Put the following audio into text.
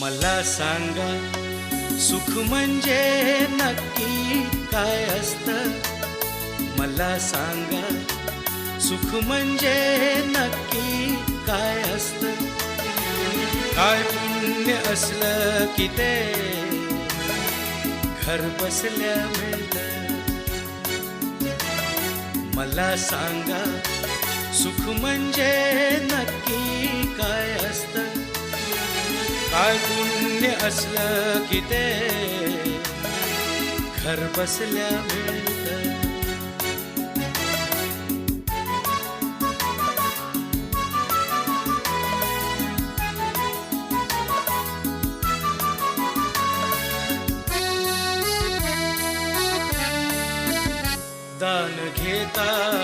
मला सांगा सुख म्हणजे नक्की काय असतं. मला सांगा सुख म्हणजे नक्की काय असतं. काय पुण्य असलं की ते घर बसल्या मिळतं. मला सांगा सुख म्हणजे नक्की काय असतं. काय पुण्य असलं की ते घर बसल्या मिळतं. दान घेता